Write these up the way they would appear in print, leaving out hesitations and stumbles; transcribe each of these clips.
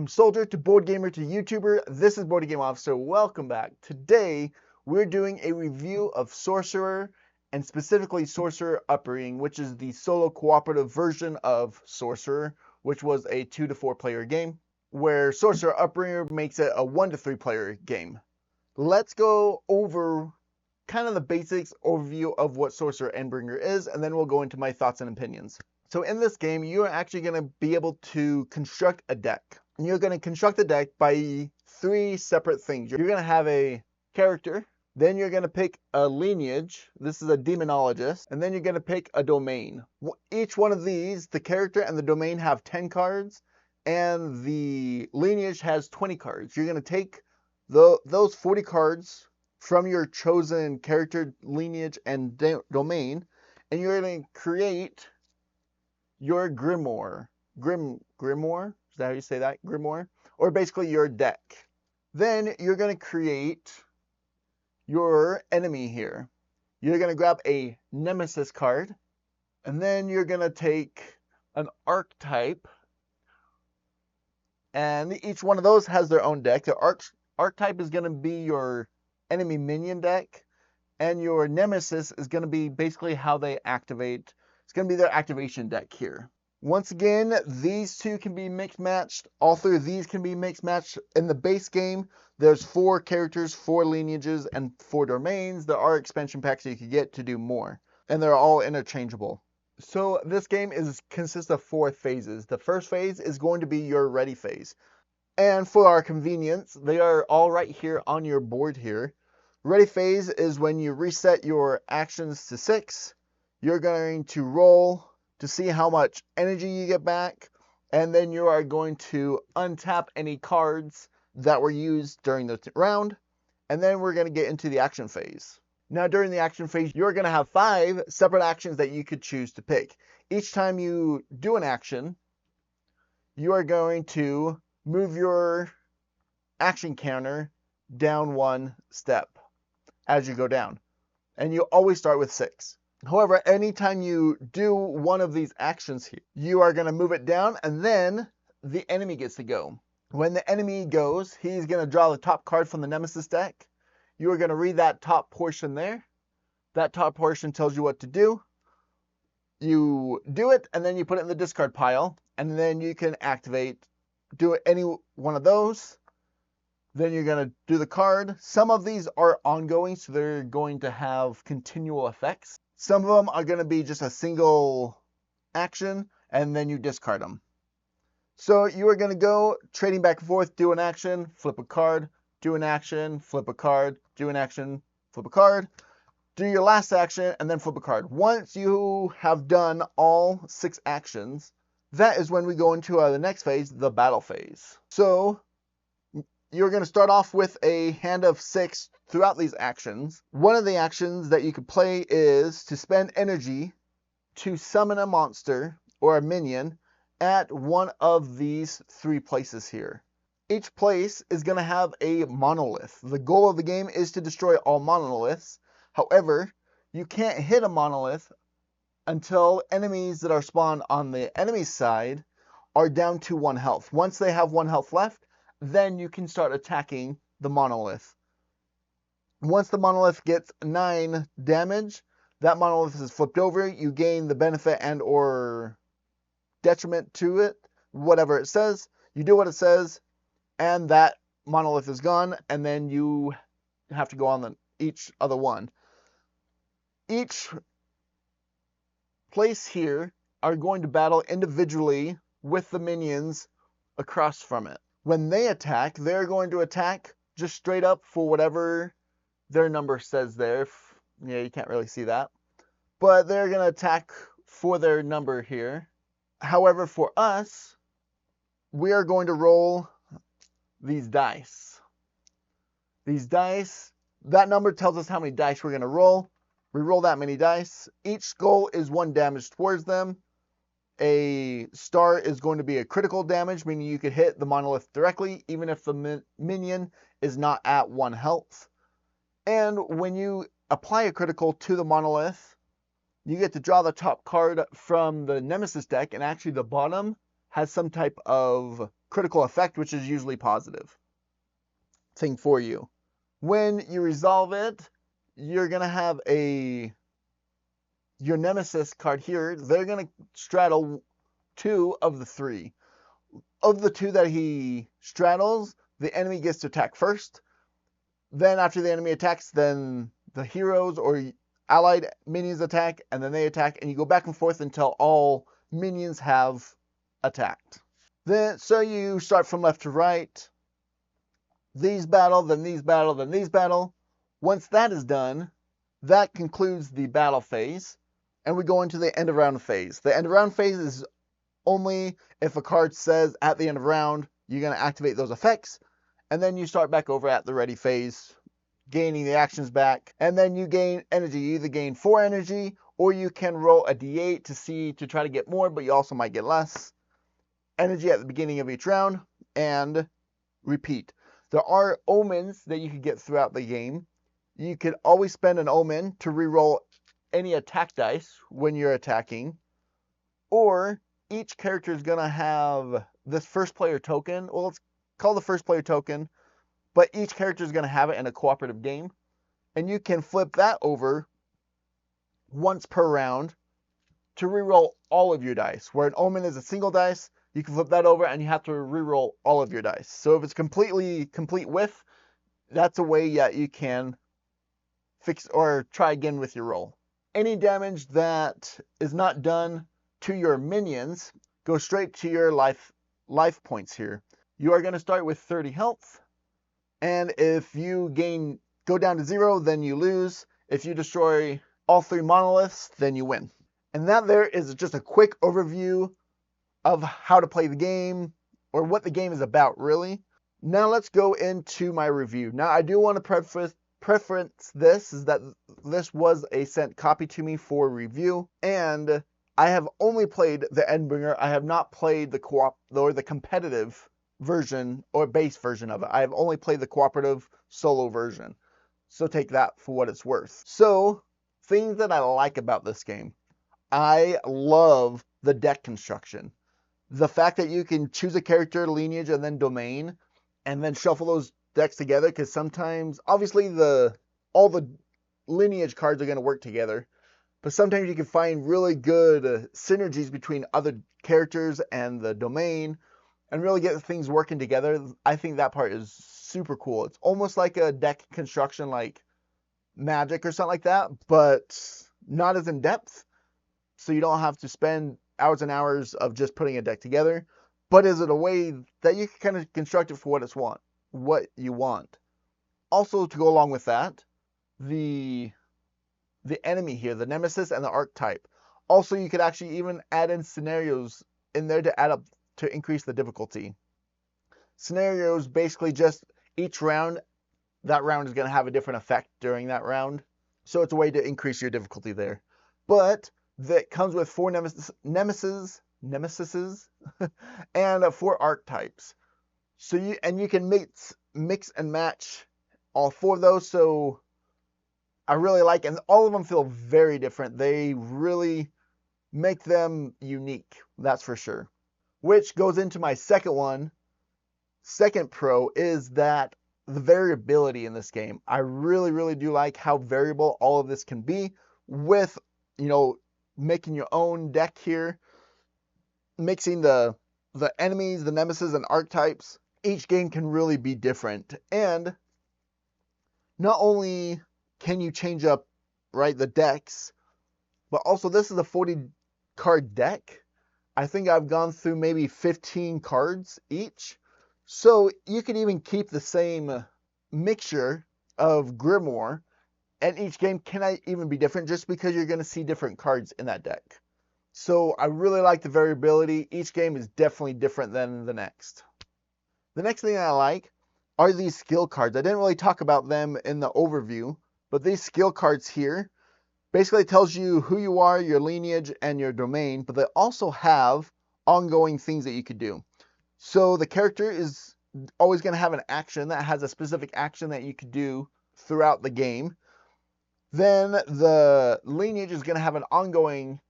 soldier to board gamer to YouTuber, this is Board Game Officer. Welcome back. Today we're doing a review of Sorcerer, and specifically Sorcerer Endbringer, which is the solo cooperative version of Sorcerer, which was a 2 to 4 player game, where Sorcerer Endbringer makes it a 1 to 3 player game. Let's go over kind of the basics overview of what Sorcerer Endbringer is, and then we'll go into my thoughts and opinions. So in this game, you're actually going to be able to construct a deck. And you're going to construct a deck by 3 separate things. You're going to have a character, then you're going to pick a lineage, this is a demonologist, and then you're going to pick a domain. Each one of these, the character and the domain have 10 cards, and the lineage has 20 cards. You're going to take those 40 cards from your chosen character, lineage, and domain, and you're going to create your grimoire. Grimoire? Is that how you say that? Grimoire? Or basically your deck. Then you're going to create your enemy here. You're going to grab a Nemesis card, and then you're going to take an Archetype, and each one of those has their own deck. The Archetype is going to be your enemy minion deck, and your Nemesis is going to be basically how they activate. It's going to be their activation deck here. Once again, these two can be mixed matched. All 3 of these can be mixed matched. In the base game, there's 4 characters, 4 lineages, and 4 domains. There are expansion packs you can get to do more, and they're all interchangeable. So this game consists of 4 phases. The first phase is going to be your ready phase. And for our convenience, they are all right here on your board here. Ready phase is when you reset your actions to 6. You're going to roll to see how much energy you get back, and then you are going to untap any cards that were used during the round, and then we're going to get into the action phase. Now during the action phase, you're going to have 5 separate actions that you could choose to pick. Each time you do an action, you are going to move your action counter down 1 step as you go down, and you always start with 6. However, anytime you do one of these actions here, you are going to move it down, and then the enemy gets to go. When the enemy goes, he's going to draw the top card from the Nemesis deck. You are going to read that top portion there. That top portion tells you what to do. You do it, and then you put it in the discard pile, and then you can do any one of those. Then you're going to do the card. Some of these are ongoing, so they're going to have continual effects. Some of them are going to be just a single action, and then you discard them. So you are going to go trading back and forth, do an action, flip a card, do an action, flip a card, do an action, flip a card, do your last action, and then flip a card. Once you have done all 6 actions, that is when we go into the next phase, the battle phase. So you're going to start off with a hand of 6 throughout these actions. One of the actions that you could play is to spend energy to summon a monster or a minion at one of these 3 places here. Each place is going to have a monolith. The goal of the game is to destroy all monoliths. However, you can't hit a monolith until enemies that are spawned on the enemy side are down to 1 health. Once they have 1 health left, then you can start attacking the monolith. Once the monolith gets 9 damage, that monolith is flipped over. You gain the benefit and or detriment to it, whatever it says. You do what it says, and that monolith is gone, and then you have to go on each other one. Each place here are going to battle individually with the minions across from it. When they attack, they're going to attack just straight up for whatever their number says there. Yeah, you can't really see that. But they're going to attack for their number here. However, for us, we are going to roll these dice. These dice, that number tells us how many dice we're going to roll. We roll that many dice. Each skull is 1 damage towards them. A star is going to be a critical damage, meaning you could hit the monolith directly, even if the minion is not at 1 health. And when you apply a critical to the monolith, you get to draw the top card from the Nemesis deck, and actually the bottom has some type of critical effect, which is usually positive thing for you. When you resolve it, you're going to have your Nemesis card here. They're going to straddle 2 of the 3. Of the 2 that he straddles, the enemy gets to attack first. Then after the enemy attacks, then the heroes or allied minions attack, and then they attack, and you go back and forth until all minions have attacked. Then, so you start from left to right. These battle, then these battle, then these battle. Once that is done, that concludes the battle phase, and we go into the end of round phase. The end of round phase is only if a card says at the end of round, you're going to activate those effects, and then you start back over at the ready phase, gaining the actions back, and then you gain energy. You either gain 4 energy, or you can roll a d8 to try to get more, but you also might get less energy at the beginning of each round, and repeat. There are omens that you could get throughout the game. You could always spend an omen to reroll any attack dice when you're attacking, or each character is going to have this first player token. Well, it's called the first player token, but each character is going to have it in a cooperative game, and you can flip that over once per round to reroll all of your dice. Where an omen is a single dice, you can flip that over and you have to reroll all of your dice. So if it's complete whiff, that's a way that you can fix or try again with your roll. Any damage that is not done to your minions goes straight to your life points here. You are going to start with 30 health, and if you go down to 0, then you lose. If you destroy all 3 monoliths, then you win. And that there is just a quick overview of how to play the game, or what the game is about, really. Now let's go into my review. Now I do want to preference this, is that this was a sent copy to me for review, and I have only played the Endbringer. I have not played the co-op or the competitive version or base version of it. I have only played the cooperative solo version. So take that for what it's worth. So, things that I like about this game. I love the deck construction. The fact that you can choose a character, lineage, and then domain, and then shuffle those decks together, because sometimes, obviously, all the lineage cards are going to work together, but sometimes you can find really good synergies between other characters and the domain, and really get things working together. I think that part is super cool. It's almost like a deck construction like Magic or something like that, but not as in depth, so you don't have to spend hours and hours of just putting a deck together, but is it a way that you can kind of construct it for what you want. Also, to go along with that, the enemy here, the Nemesis and the Archetype. Also, you could actually even add in scenarios in there to add up to increase the difficulty. Scenarios basically just each round, that round is going to have a different effect during that round. So it's a way to increase your difficulty there. But that comes with 4 Nemesises and 4 archetypes. So you can mix and match all 4 of those. So I really like, and all of them feel very different. They really make them unique, that's for sure. Which goes into my second pro, is that the variability in this game. I really, really do like how variable all of this can be with, making your own deck here, mixing the enemies, the nemesis, and archetypes. Each game can really be different. And not only can you change up, the decks, but also this is a 40 card deck. I think I've gone through maybe 15 cards each. So you could even keep the same mixture of Grimoire, and each game cannot even be different just because you're going to see different cards in that deck. So I really like the variability. Each game is definitely different than the next. The next thing I like are these skill cards. I didn't really talk about them in the overview, but these skill cards here basically tells you who you are, your lineage, and your domain, but they also have ongoing things that you could do. So the character is always going to have an action that has a specific action that you could do throughout the game. Then the lineage is going to have an ongoing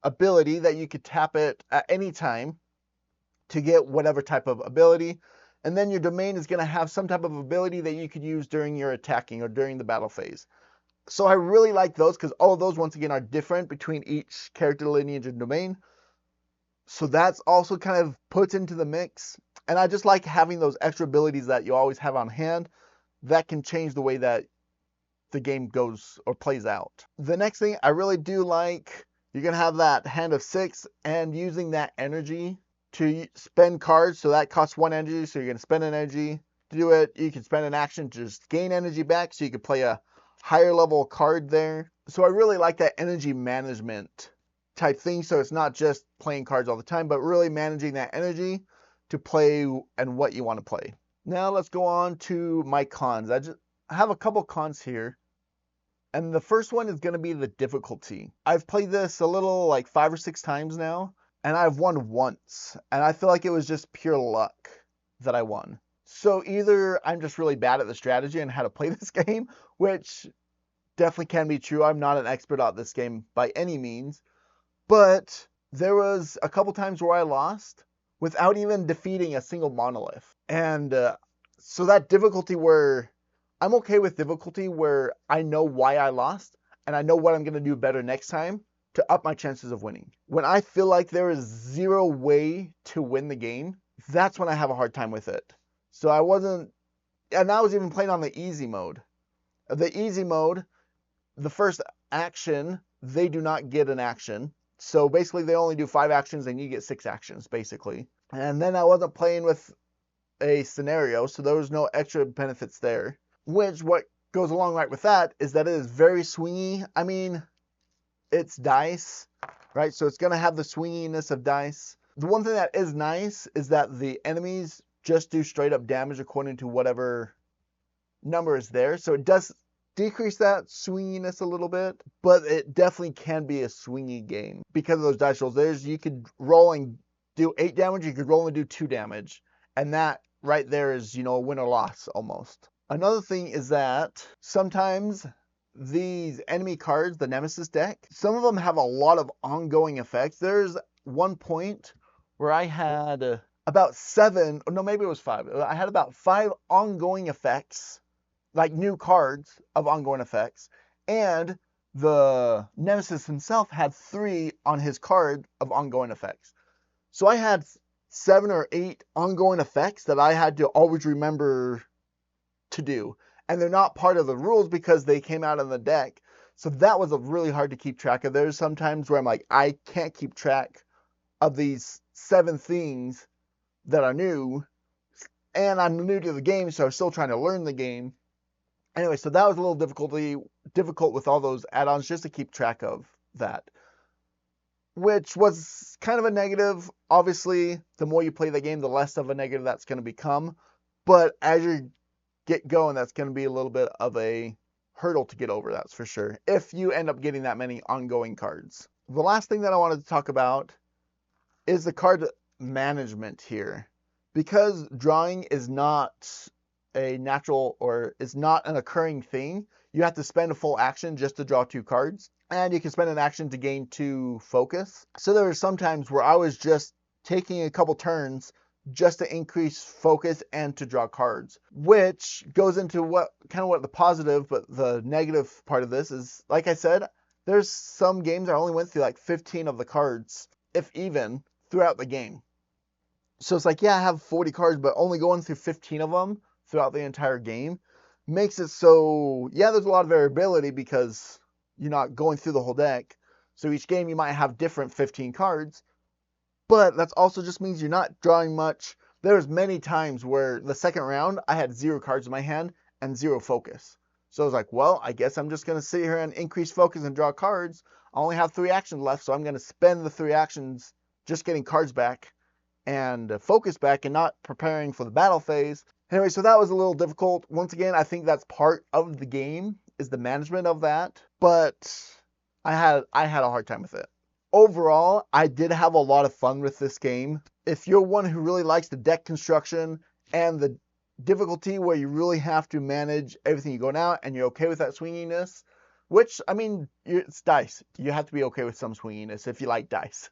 ability that you could tap it at any time. to get whatever type of ability. And then your domain is going to have some type of ability that you could use during your attacking or during the battle phase. So I really like those because all of those, once again, are different between each character lineage and domain. So that's also kind of puts into the mix. And I just like having those extra abilities that you always have on hand that can change the way that the game goes or plays out. The next thing I really do like, you're going to have that hand of 6 and using that energy to spend cards. So that costs 1 energy. So you're going to spend an energy to do it. You can spend an action to just gain energy back. So you can play a higher level card there. So I really like that energy management type thing. So it's not just playing cards all the time, but really managing that energy to play and what you want to play. Now let's go on to my cons. I have a couple cons here. And the first one is going to be the difficulty. I've played this a little like 5 or 6 times now, and I've won once. And I feel like it was just pure luck that I won. So either I'm just really bad at the strategy and how to play this game, which definitely can be true. I'm not an expert at this game by any means. But there was a couple times where I lost without even defeating a single monolith. And so that difficulty where I'm okay with difficulty where I know why I lost and I know what I'm going to do better next time to up my chances of winning. When I feel like there is zero way to win the game, that's when I have a hard time with it. So I wasn't, and I was even playing on the easy mode. The easy mode, the first action, they do not get an action. So basically they only do 5 actions and you get 6 actions basically. And then I wasn't playing with a scenario, so there was no extra benefits there. Which, what goes along right with that is that it is very swingy. I mean, it's dice, right? So it's going to have the swinginess of dice. The one thing that is nice is that the enemies just do straight up damage according to whatever number is there. So it does decrease that swinginess a little bit, but it definitely can be a swingy game because of those dice rolls. You could roll and do 8 damage, you could roll and do 2 damage. And that right there is, a win or loss almost. Another thing is that sometimes these enemy cards, the Nemesis deck, some of them have a lot of ongoing effects. There's one point where I had about 7, or no, maybe it was 5. I had about 5 ongoing effects, like new cards of ongoing effects. And the Nemesis himself had 3 on his card of ongoing effects. So I had 7 or 8 ongoing effects that I had to always remember to do, and they're not part of the rules because they came out in the deck. So that was really hard to keep track of. There's sometimes where I'm like, I can't keep track of these 7 things that are new, and I'm new to the game, so I'm still trying to learn the game. Anyway, so that was a little difficult with all those add-ons just to keep track of that, which was kind of a negative. Obviously, the more you play the game, the less of a negative that's going to become. But as you get going, that's going to be a little bit of a hurdle to get over, that's for sure, if you end up getting that many ongoing cards. The last thing that I wanted to talk about is the card management here. Because drawing is not a natural or is not an occurring thing, you have to spend a full action just to draw 2 cards. And you can spend an action to gain 2 focus. So there were some times where I was just taking a couple turns just to increase focus and to draw cards, which goes into what the positive, but the negative part of this is, like I said, there's some games I only went through like 15 of the cards, if even, throughout the game. So it's like, yeah, I have 40 cards, but only going through 15 of them throughout the entire game makes it so, yeah, there's a lot of variability because you're not going through the whole deck. So each game you might have different 15 cards, but that also just means you're not drawing much. There's many times where the second round, I had 0 cards in my hand and 0 focus. So I was like, well, I guess I'm just going to sit here and increase focus and draw cards. I only have 3 actions left, so I'm going to spend the 3 actions just getting cards back and focus back and not preparing for the battle phase. Anyway, so that was a little difficult. Once again, I think that's part of the game, is the management of that. But I had a hard time with it. Overall, I did have a lot of fun with this game. If you're one who really likes the deck construction and the difficulty where you really have to manage everything you go out and you're okay with that swinginess, which, I mean, it's dice. You have to be okay with some swinginess if you like dice.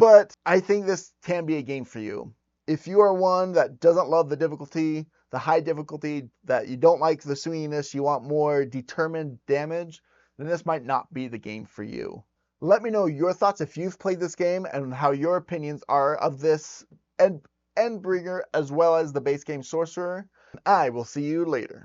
But I think this can be a game for you. If you are one that doesn't love the difficulty, the high difficulty, that you don't like the swinginess, you want more determined damage, then this might not be the game for you. Let me know your thoughts if you've played this game and how your opinions are of this Endbringer as well as the base game Sorcerer. I will see you later.